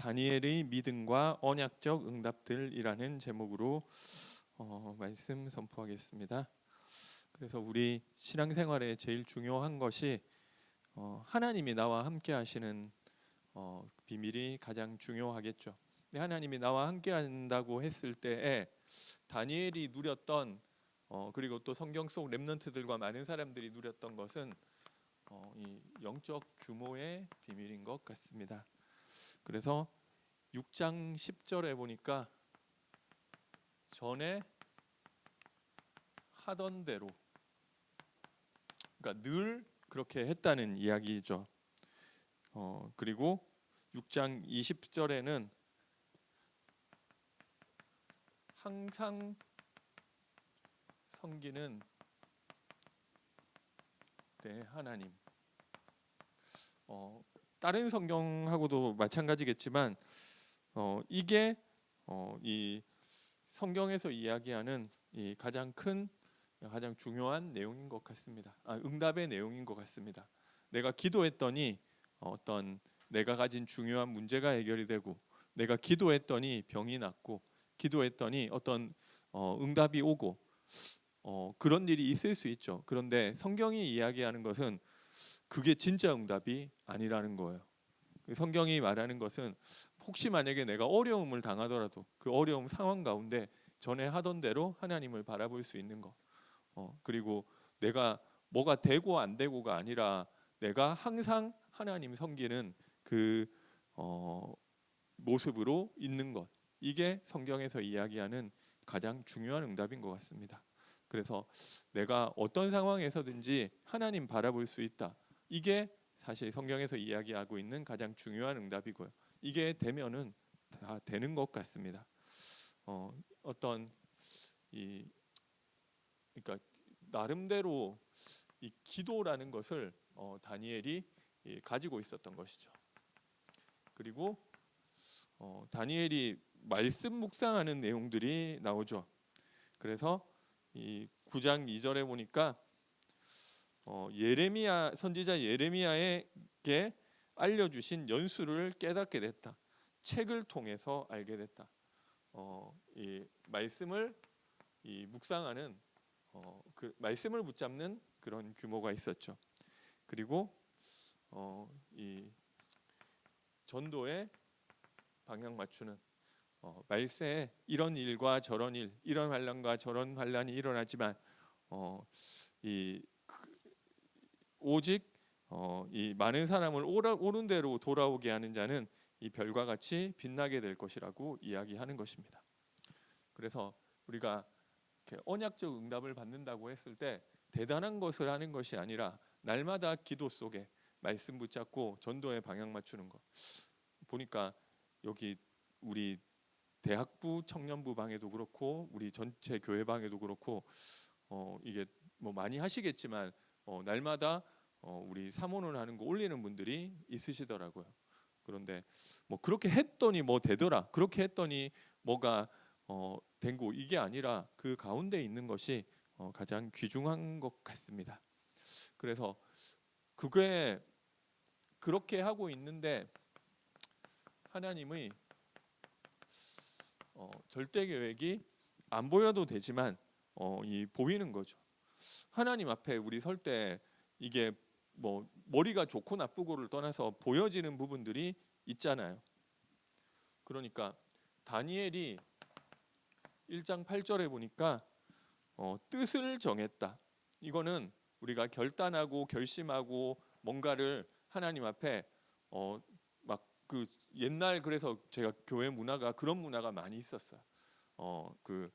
다니엘의 믿음과 언약적 응답들이라는 제목으로 말씀 선포하겠습니다. 그래서 우리 신앙생활에 제일 중요한 것이 하나님이 나와 함께 하시는 비밀이 가장 중요하겠죠. 근데 하나님이 나와 함께 한다고 했을 때에 다니엘이 누렸던 그리고 또 성경 속 렘넌트들과 많은 사람들이 누렸던 것은 이 영적 규모의 비밀인 것 같습니다. 그래서 6장 10절에 보니까 전에 하던 대로, 그러니까 늘 그렇게 했다는 이야기죠. 그리고 6장 20절에는 항상 섬기는 내 하나님. 다른 성경하고도 마찬가지겠지만 이게 이 성경에서 이야기하는 이 가장 중요한 내용인 것 같습니다. 응답의 내용인 것 같습니다. 내가 기도했더니 어떤 내가 가진 중요한 문제가 해결이 되고, 내가 기도했더니 병이 낫고, 기도했더니 어떤 응답이 오고, 그런 일이 있을 수 있죠. 그런데 성경이 이야기하는 것은 그게 진짜 응답이 아니라는 거예요. 성경이 말하는 것은 혹시 만약에 내가 어려움을 당하더라도 그 어려움 상황 가운데 전에 하던 대로 하나님을 바라볼 수 있는 것. 그리고 내가 뭐가 되고 안 되고가 아니라 내가 항상 하나님 섬기는 그 모습으로 있는 것. 이게 성경에서 이야기하는 가장 중요한 응답인 것 같습니다. 그래서 내가 어떤 상황에서든지 하나님 바라볼 수 있다. 이게 사실 성경에서 이야기하고 있는 가장 중요한 응답이고요. 이게 되면은 다 되는 것 같습니다. 어떤 그러니까 나름대로 이 기도라는 것을 다니엘이 가지고 있었던 것이죠. 그리고 다니엘이 말씀 묵상하는 내용들이 나오죠. 그래서 이 9장 2절에 보니까 예레미야 선지자 예레미야에게 알려주신 연수를 깨닫게 됐다. 책을 통해서 알게 됐다. 이 말씀을 묵상하는 그 말씀을 붙잡는 그런 규모가 있었죠. 그리고 이 전도에 방향 맞추는 말세에 이런 일과 저런 일, 이런 환란과 저런 환란이 일어나지만 오직 이 많은 사람을 옳은 대로 돌아오게 하는 자는 이 별과 같이 빛나게 될 것이라고 이야기하는 것입니다. 그래서 우리가 언약적 응답을 받는다고 했을 때 대단한 것을 하는 것이 아니라 날마다 기도 속에 말씀 붙잡고 전도에 방향 맞추는 것. 보니까 여기 우리 대학부 청년부 방에도 그렇고 우리 전체 교회 방에도 그렇고 이게 뭐 많이 하시겠지만 날마다 우리 사모를 하는 거 올리는 분들이 있으시더라고요. 그런데 뭐 그렇게 했더니 뭐 되더라, 그렇게 했더니 뭐가 된 거, 이게 아니라 그 가운데 있는 것이 가장 귀중한 것 같습니다. 그래서 그게 그렇게 하고 있는데 하나님의 절대 계획이 안 보여도 되지만 보이는 거죠. 하나님 앞에 우리 설 때 이게 뭐 머리가 좋고 나쁘고를 떠나서 보여지는 부분들이 있잖아요. 그러니까 다니엘이 1장 8절에 보니까 뜻을 정했다. 이거는 우리가 결단하고 결심하고 뭔가를 하나님 앞에 막 그 옛날, 그래서 제가 교회 문화가 그런 문화가 많이 있었어요. 그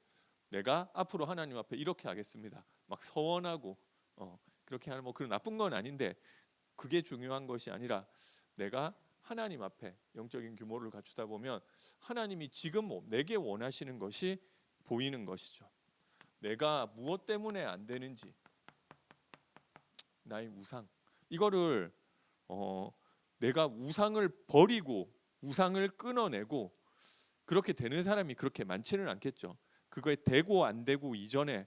내가 앞으로 하나님 앞에 이렇게 하겠습니다. 막 서원하고 그렇게 하는 뭐 그런 나쁜 건 아닌데 그게 중요한 것이 아니라 내가 하나님 앞에 영적인 규모를 갖추다 보면 하나님이 지금 내게 원하시는 것이 보이는 것이죠. 내가 무엇 때문에 안 되는지, 나의 우상, 이거를 내가 우상을 버리고 우상을 끊어내고 그렇게 되는 사람이 그렇게 많지는 않겠죠. 그거에 되고 안 되고 이전에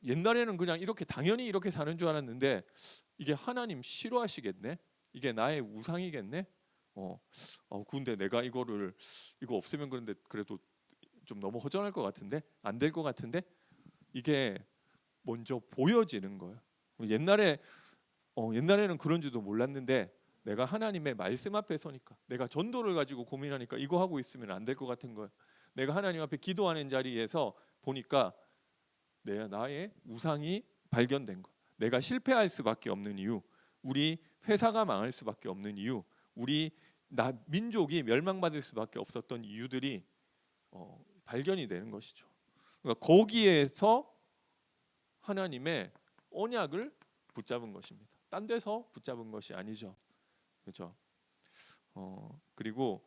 옛날에는 그냥 이렇게 당연히 이렇게 사는 줄 알았는데 이게 하나님 싫어하시겠네? 이게 나의 우상이겠네? 근데 내가 이거 없으면 그런데 그래도 좀 너무 허전할 것 같은데 안 될 것 같은데 이게 먼저 보여지는 거예요. 옛날에는 그런지도 몰랐는데 내가 하나님의 말씀 앞에 서니까 내가 전도를 가지고 고민하니까 이거 하고 있으면 안 될 것 같은 거예요. 내가 하나님 앞에 기도하는 자리에서 보니까 나의 우상이 발견된 거. 내가 실패할 수밖에 없는 이유, 우리 회사가 망할 수밖에 없는 이유, 우리 민족이 멸망받을 수밖에 없었던 이유들이 발견이 되는 것이죠. 그러니까 거기에서 하나님의 언약을 붙잡은 것입니다. 딴 데서 붙잡은 것이 아니죠. 그렇죠? 그리고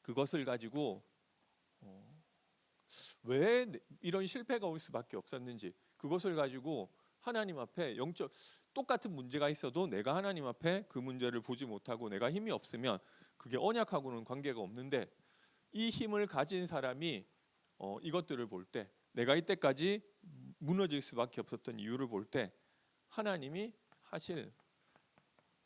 그것을 가지고 왜 이런 실패가 올 수밖에 없었는지, 그것을 가지고 하나님 앞에 똑같은 문제가 있어도 내가 하나님 앞에 그 문제를 보지 못하고 내가 힘이 없으면 그게 언약하고는 관계가 없는데, 이 힘을 가진 사람이 이것들을 볼 때, 내가 이때까지 무너질 수밖에 없었던 이유를 볼 때 하나님이 하실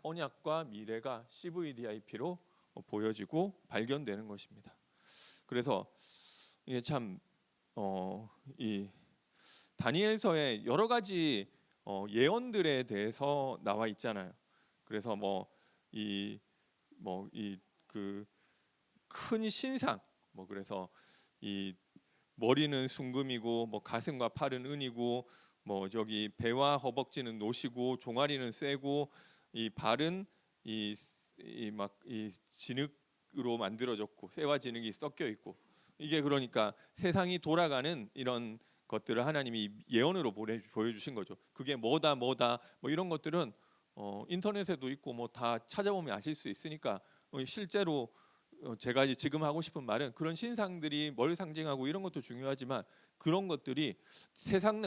언약과 미래가 CVDIP로 보여지고 발견되는 것입니다. 그래서 이게 참 이 다니엘서에 여러 가지 예언들에 대해서 나와 있잖아요. 그래서 그 큰 신상, 그래서 이 머리는 순금이고 가슴과 팔은 은이고 저기 배와 허벅지는 노시고 종아리는 쇠고 이 발은 이 진흙으로 만들어졌고 쇠와 진흙이 섞여 있고, 이게 그러니까 세상이 돌아가는 이런 것들을 하나님이 예언으로 보여주신 거죠. 그게 뭐다 이런 것들은 인터넷에도 있고 다 찾아보면 아실 수 있으니까, 실제로 제가 지금 하고 싶은 말은 그런 신상들이 뭘 상징하고 이런 것도 중요하지만, 그런 것들이 세상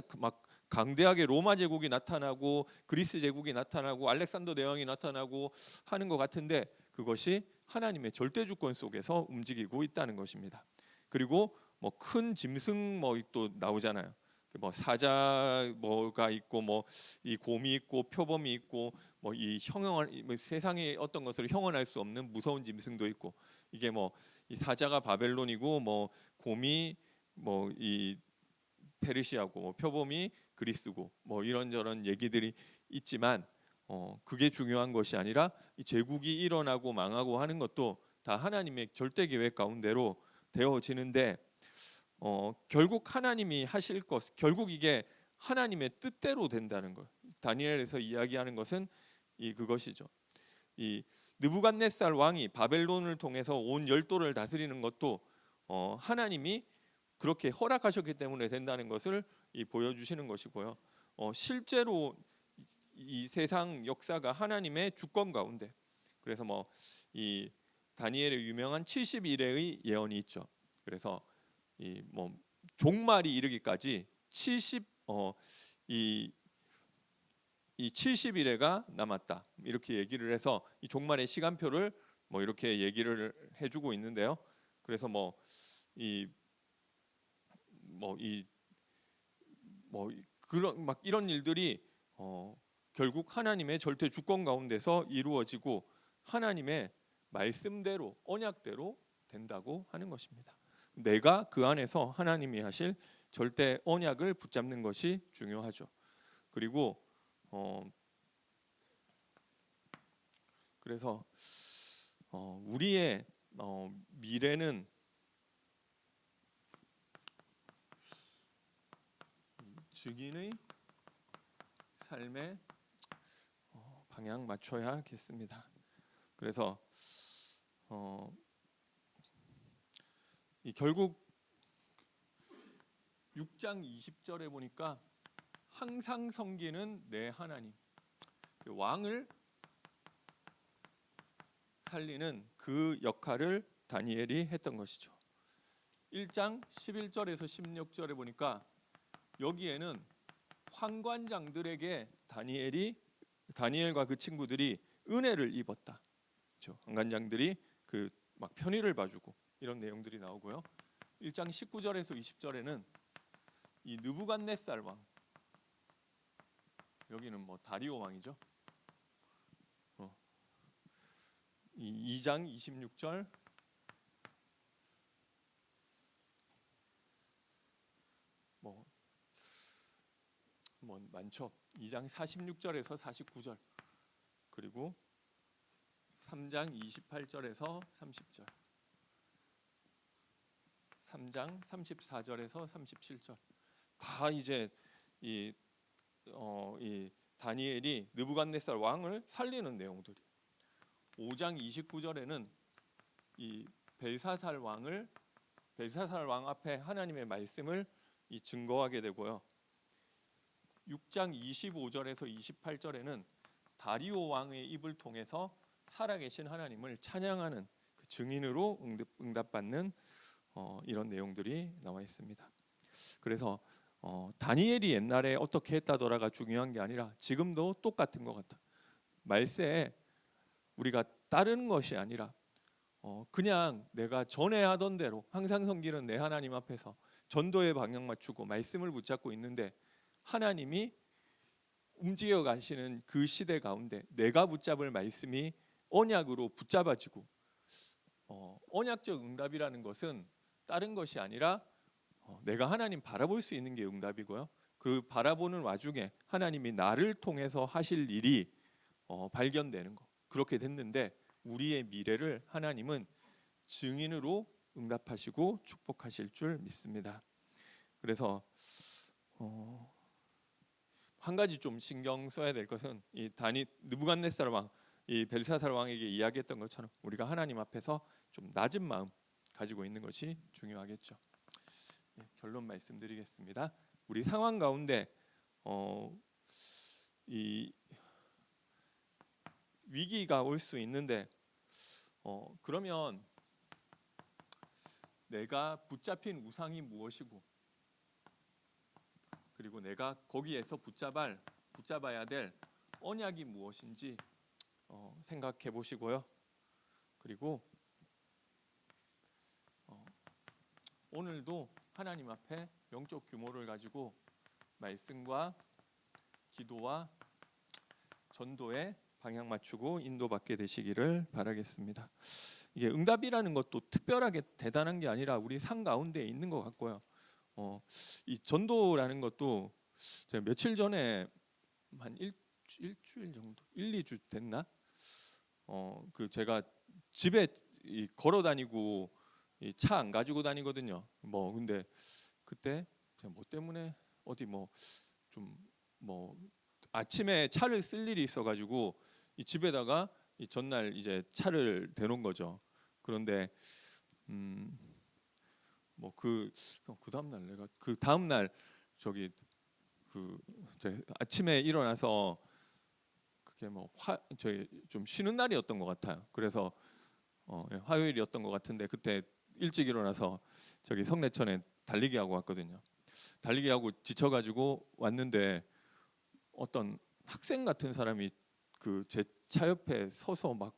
강대하게 로마 제국이 나타나고 그리스 제국이 나타나고 알렉산더 대왕이 나타나고 하는 것 같은데, 그것이 하나님의 절대 주권 속에서 움직이고 있다는 것입니다. 그리고 큰 짐승 또 나오잖아요. 사자 가 있고 이 곰이 있고 표범이 있고 이 세상의 어떤 것을 형언할 수 없는 무서운 짐승도 있고, 이게 이 사자가 바벨론이고 곰이 이 페르시아고 표범이 그리스고 이런저런 얘기들이 있지만, 그게 중요한 것이 아니라 이 제국이 일어나고 망하고 하는 것도 다 하나님의 절대 계획 가운데로 되어지는데, 결국 하나님이 하실 것, 결국 이게 하나님의 뜻대로 된다는 것. 다니엘에서 이야기하는 것은 그것이죠. 이 느부갓네살 왕이 바벨론을 통해서 온 열도를 다스리는 것도 하나님이 그렇게 허락하셨기 때문에 된다는 것을 보여주시는 것이고요. 실제로 이 세상 역사가 하나님의 주권 가운데, 그래서 이 다니엘의 유명한 70일의 예언이 있죠. 그래서 이 종말이 이르기까지 70일에가 남았다, 이렇게 얘기를 해서 이 종말의 시간표를 이렇게 얘기를 해주고 있는데요. 그래서 그런 이런 일들이 결국 하나님의 절대 주권 가운데서 이루어지고 하나님의 말씀대로 언약대로 된다고 하는 것입니다. 내가 그 안에서 하나님이 하실 절대 언약을 붙잡는 것이 중요하죠. 그리고 그래서 우리의 미래는 증인의 삶에 방향 맞춰야겠습니다. 그래서 결국 6장 20절에 보니까 항상 섬기는 내 하나님, 왕을 살리는 그 역할을 다니엘이 했던 것이죠. 1장 11절에서 16절에 보니까 여기에는 환관장들에게 다니엘과 그 친구들이 은혜를 입었다. 그렇죠? 환관장들이 편의를 봐주고 이런 내용들이 나오고요. 1장 19절에서 20절에는 이 느부갓네살 왕, 여기는 다리오 왕이죠. 이 2장 26절 뭐 많죠. 2장 46절에서 49절 그리고 3장 28절에서 30절 3장 34절에서 37절 다 이제 이 다니엘이 느부갓네살 왕을 살리는 내용들이 5장 29절에는 이 벨사살 왕 앞에 하나님의 말씀을 증거하게 되고요. 6장 25절에서 28절에는 다리오 왕의 입을 통해서 살아계신 하나님을 찬양하는 그 증인으로 응답받는 이런 내용들이 나와 있습니다. 그래서 다니엘이 옛날에 어떻게 했다더라가 중요한 게 아니라 지금도 똑같은 것 같다. 말세에 우리가 따르는 것이 아니라 그냥 내가 전에 하던 대로 항상 섬기는 내 하나님 앞에서 전도에 방향 맞추고 말씀을 붙잡고 있는데 하나님이 움직여 가시는 그 시대 가운데 내가 붙잡을 말씀이 언약으로 붙잡아지고 언약적 응답이라는 것은 다른 것이 아니라 내가 하나님 바라볼 수 있는 게 응답이고요. 그 바라보는 와중에 하나님이 나를 통해서 하실 일이 발견되는 거. 그렇게 됐는데 우리의 미래를 하나님은 증인으로 응답하시고 축복하실 줄 믿습니다. 그래서 한 가지 좀 신경 써야 될 것은 이 느부갓네살 왕, 이 벨사살 왕에게 이야기했던 것처럼 우리가 하나님 앞에서 좀 낮은 마음 가지고 있는 것이 중요하겠죠. 결론 말씀드리겠습니다. 우리 상황 가운데 이 위기가 올 수 있는데 그러면 내가 붙잡힌 우상이 무엇이고 그리고 내가 거기에서 붙잡아야 될 언약이 무엇인지 생각해 보시고요. 그리고 오늘도 하나님 앞에 영적 규모를 가지고 말씀과 기도와 전도에 방향 맞추고 인도받게 되시기를 바라겠습니다. 이게 응답이라는 것도 특별하게 대단한 게 아니라 우리 삶 가운데 있는 것 같고요. 이 전도라는 것도 제가 며칠 전에 한 일주일 정도, 2주 됐나? 그 제가 집에 걸어 다니고 차 안 가지고 다니거든요. 근데 그때 제가 뭐 때문에 어디 아침에 차를 쓸 일이 있어가지고 이 집에다가 이 전날 이제 차를 대놓은 거죠. 그런데 그 다음날 내가 그 다음날 아침에 일어나서 그게 저희 좀 쉬는 날이었던 것 같아요. 그래서 화요일이었던 것 같은데 그때 일찍 일어나서 저기 성내천에 달리기 하고 왔거든요. 달리기 하고 지쳐가지고 왔는데 어떤 학생 같은 사람이 그 제 차 옆에 서서 막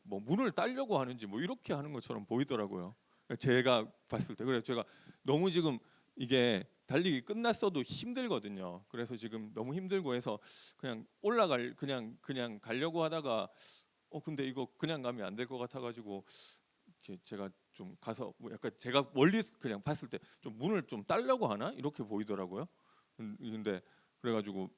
문을 따려고 하는지 이렇게 하는 것처럼 보이더라고요. 제가 봤을 때. 그래서 제가 너무 지금 이게 달리기 끝났어도 힘들거든요. 그래서 지금 너무 힘들고 해서 그냥 그냥 가려고 하다가 근데 이거 그냥 가면 안 될 것 같아가지고 제가 좀 가서 약간 제가 멀리 그냥 봤을 때 좀 문을 좀 따려고 하나 이렇게 보이더라고요. 근데 그래가지고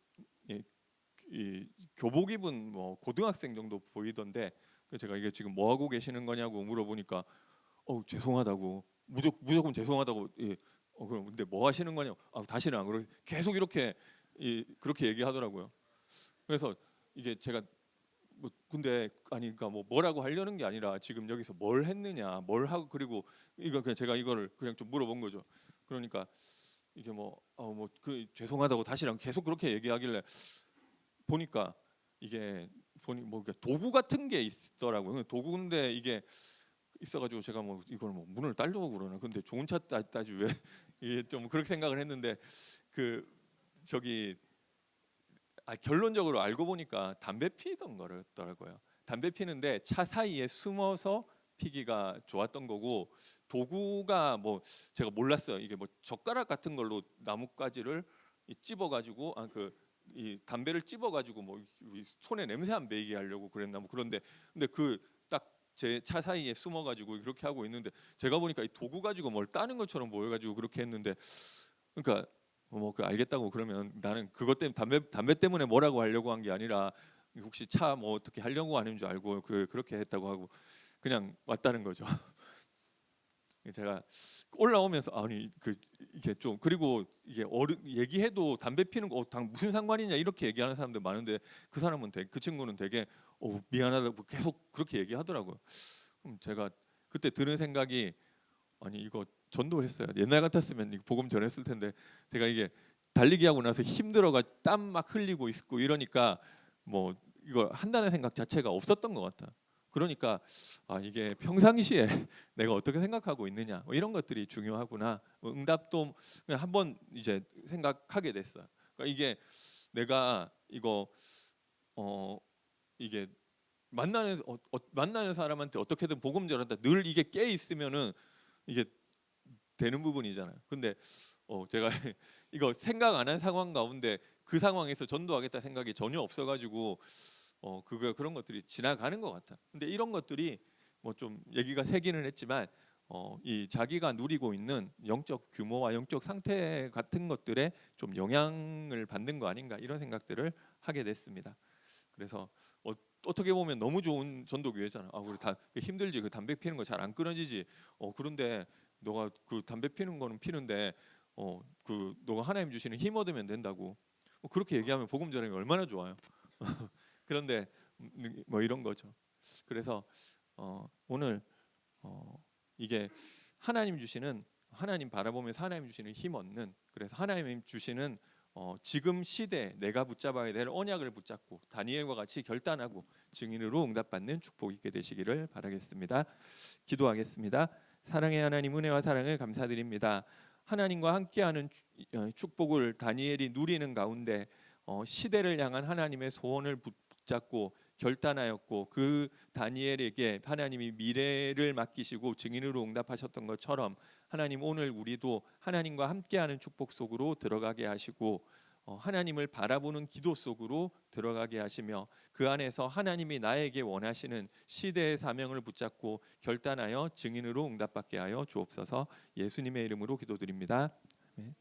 이 교복 입은 고등학생 정도 보이던데 제가 이게 지금 뭐 하고 계시는 거냐고 물어보니까 죄송하다고 무조건 죄송하다고 그럼 근데 뭐 하시는 거냐고 다시는 안 그러 계속 이렇게 그렇게 얘기하더라고요. 그래서 이게 제가 근데 그러니까 뭐라고 하려는 게 아니라 지금 여기서 뭘 했느냐 뭘 하고 그리고 이거 그냥 제가 이거를 그냥 좀 물어본 거죠. 그러니까 이게 죄송하다고 다시랑 계속 그렇게 얘기하길래 보니까 이게 도구 같은 게 있더라고요. 도구인데 이게 있어가지고 제가 이걸 문을 따려고 그러나 근데 좋은 차 따지 왜 이게 좀 그렇게 생각을 했는데 결론적으로 알고 보니까 담배 피던 거였더라고요. 담배 피는데 차 사이에 숨어서 피기가 좋았던 거고 도구가 제가 몰랐어요. 이게 젓가락 같은 걸로 나뭇가지를 찝어가지고 이 담배를 찝어가지고 손에 냄새 안 배이게 하려고 그랬나 그런데 근데 그 제 차 사이에 숨어가지고 그렇게 하고 있는데 제가 보니까 이 도구 가지고 뭘 따는 것처럼 보여가지고 그렇게 했는데 그러니까 그 알겠다고 그러면 나는 그것 때문에 담배 때문에 뭐라고 하려고 한 게 아니라 혹시 차 뭐 어떻게 하려고 하는 줄 알고 그렇게 했다고 하고 그냥 왔다는 거죠. 제가 올라오면서 아니 이게 좀 그리고 이게 어른 얘기해도 담배 피는 거 무슨 상관이냐 이렇게 얘기하는 사람들 많은데 그 친구는 되게 미안하다고 계속 그렇게 얘기하더라고요. 그럼 제가 그때 드는 생각이 아니 이거 전도했어요. 옛날 같았으면 이거 복음 전했을 텐데 제가 이게 달리기 하고 나서 힘들어가 땀 막 흘리고 있고 이러니까 뭐 이거 한다는 생각 자체가 없었던 것 같아요. 그러니까 이게 평상시에 내가 어떻게 생각하고 있느냐 이런 것들이 중요하구나. 응답도 그냥 한번 이제 생각하게 됐어요. 그러니까 이게 내가 이거 어 이게 만나는 사람한테 어떻게든 복음 전한다. 늘 이게 깨 있으면은 이게 되는 부분이잖아요. 근데 제가 이거 생각 안 한 상황 가운데 그 상황에서 전도하겠다 생각이 전혀 없어가지고 그런 것들이 지나가는 것 같아. 근데 이런 것들이 뭐 좀 얘기가 새기는 했지만 이 자기가 누리고 있는 영적 규모와 영적 상태 같은 것들에 좀 영향을 받는 거 아닌가 이런 생각들을 하게 됐습니다. 그래서 어떻게 보면 너무 좋은 전도 교회잖아. 우리 다 힘들지. 그 담배 피는 거 잘 안 끊어지지. 그런데 너가 그 담배 피는 거는 피는데 너가 하나님 주시는 힘 얻으면 된다고. 그렇게 얘기하면 복음 전하기 얼마나 좋아요. 그런데 뭐 이런 거죠. 그래서 오늘 이게 하나님 바라보면서 하나님 주시는 힘 얻는 그래서 하나님 주시는 지금 시대 내가 붙잡아야 될 언약을 붙잡고 다니엘과 같이 결단하고 증인으로 응답받는 축복 있게 되시기를 바라겠습니다. 기도하겠습니다. 사랑의 하나님 은혜와 사랑을 감사드립니다. 하나님과 함께하는 축복을 다니엘이 누리는 가운데 시대를 향한 하나님의 소원을 붙잡고 결단하였고 그 다니엘에게 하나님이 미래를 맡기시고 증인으로 응답하셨던 것처럼 하나님 오늘 우리도 하나님과 함께하는 축복 속으로 들어가게 하시고 하나님을 바라보는 기도 속으로 들어가게 하시며 그 안에서 하나님이 나에게 원하시는 시대의 사명을 붙잡고 결단하여 증인으로 응답받게 하여 주옵소서. 예수님의 이름으로 기도드립니다. 아멘.